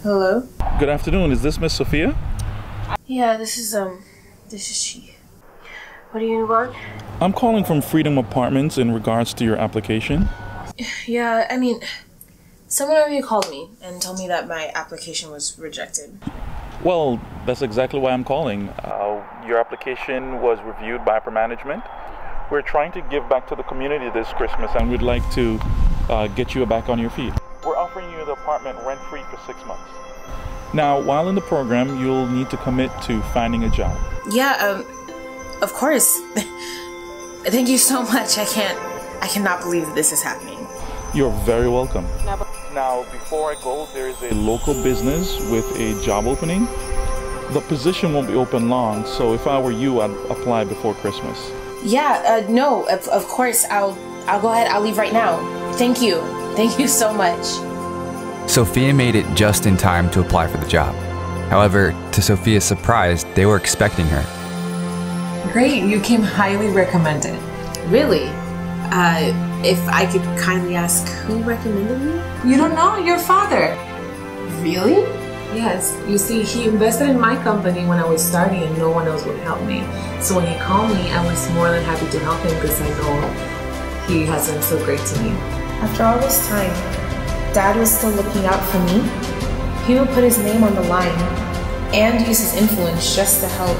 Hello? Good afternoon. Is this Miss Sophia? Yeah, this is she. What do you want? I'm calling from Freedom Apartments in regards to your application. Yeah, I mean, someone already called me and told me that my application was rejected. Well, that's exactly why I'm calling. Your application was reviewed by upper management. We're trying to give back to the community this Christmas, and we'd like to get you back on your feet. We're offering you the apartment rent-free for 6 months. Now, while in the program, you'll need to commit to finding a job. Yeah, of course. Thank you so much. I cannot believe that this is happening. You're very welcome. Now, before I go, there is a local business with a job opening. The position won't be open long, so if I were you, I'd apply before Christmas. Yeah, no, of course. I'll go ahead. I'll leave right now. Thank you. Thank you so much. Sophia made it just in time to apply for the job. However, to Sophia's surprise, they were expecting her. Great, you came highly recommended. Really? If I could kindly ask, who recommended me? You don't know? Your father. Really? Yes. You see, he invested in my company when I was starting and no one else would help me. So when he called me, I was more than happy to help him because I know he has been so great to me. After all this time, Dad was still looking out for me. He would put his name on the line and use his influence just to help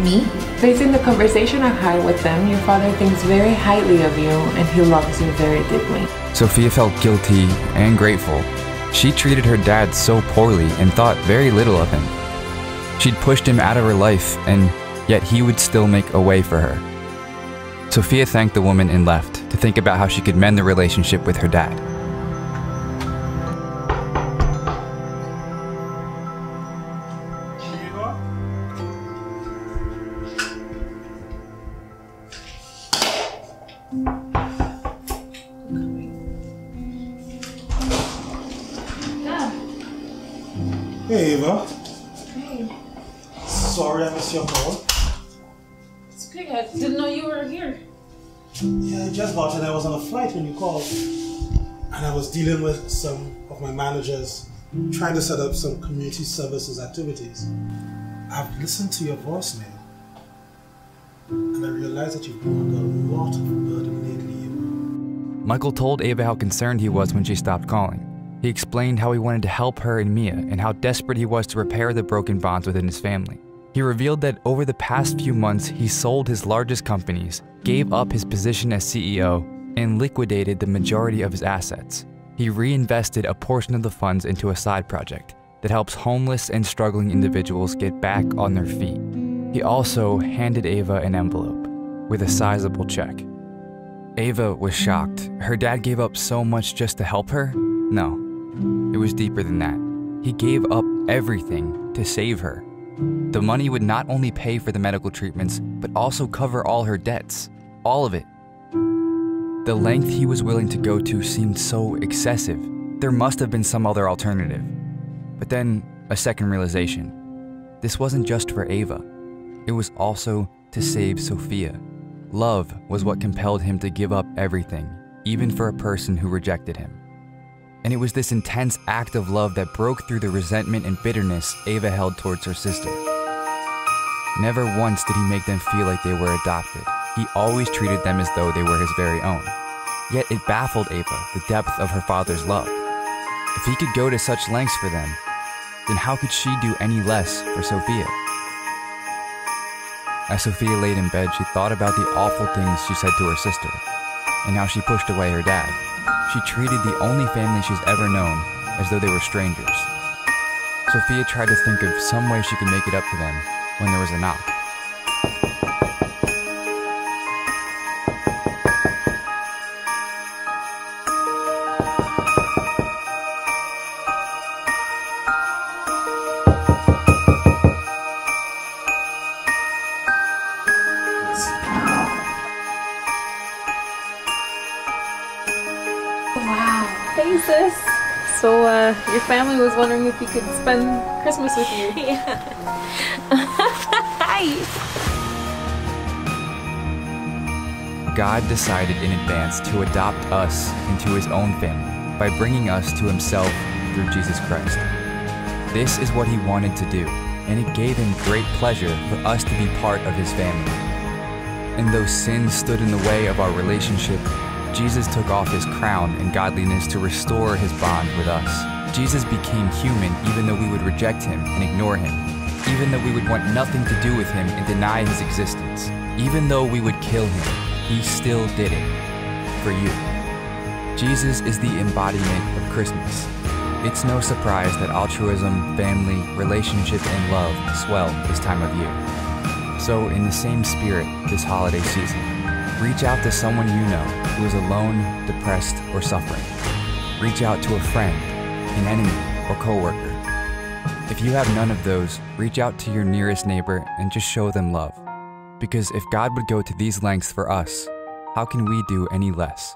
me. Based on the conversation I've had with them, your father thinks very highly of you and he loves you very deeply. Sophia felt guilty and grateful. She treated her dad so poorly and thought very little of him. She'd pushed him out of her life, and yet he would still make a way for her. Sophia thanked the woman and left to think about how she could mend the relationship with her dad. Hey, Eva. Hey. Sorry I missed your call. It's okay. I didn't know you were here. Yeah, I just got in. I was on a flight when you called. And I was dealing with some of my managers, trying to set up some community services activities. I've listened to your voicemail. And I realized that you've been under a lot of burden lately, Eva. Michael told Ava how concerned he was when she stopped calling. He explained how he wanted to help her and Mia and how desperate he was to repair the broken bonds within his family. He revealed that over the past few months, he sold his largest companies, gave up his position as CEO, and liquidated the majority of his assets. He reinvested a portion of the funds into a side project that helps homeless and struggling individuals get back on their feet. He also handed Ava an envelope with a sizable check. Ava was shocked. Her dad gave up so much just to help her? No. It was deeper than that. He gave up everything to save her. The money would not only pay for the medical treatments, but also cover all her debts. All of it. The length he was willing to go to seemed so excessive. There must have been some other alternative. But then, a second realization. This wasn't just for Ava. It was also to save Sophia. Love was what compelled him to give up everything, even for a person who rejected him. And it was this intense act of love that broke through the resentment and bitterness Ava held towards her sister. Never once did he make them feel like they were adopted. He always treated them as though they were his very own. Yet it baffled Ava, the depth of her father's love. If he could go to such lengths for them, then how could she do any less for Sophia? As Sophia laid in bed, she thought about the awful things she said to her sister, and how she pushed away her dad. She treated the only family she's ever known as though they were strangers. Sophia tried to think of some way she could make it up to them when there was a knock. Hey sis. So your family was wondering if you could spend Christmas with you. Yeah. Hi. God decided in advance to adopt us into his own family by bringing us to himself through Jesus Christ. This is what he wanted to do, and it gave him great pleasure for us to be part of his family. And though sin stood in the way of our relationship, Jesus took off his crown and godliness to restore his bond with us. Jesus became human even though we would reject him and ignore him, even though we would want nothing to do with him and deny his existence, even though we would kill him, he still did it for you. Jesus is the embodiment of Christmas. It's no surprise that altruism, family, relationship, and love swell this time of year. So in the same spirit this holiday season, reach out to someone you know who is alone, depressed, or suffering. Reach out to a friend, an enemy, or coworker. If you have none of those, reach out to your nearest neighbor and just show them love. Because if God would go to these lengths for us, how can we do any less?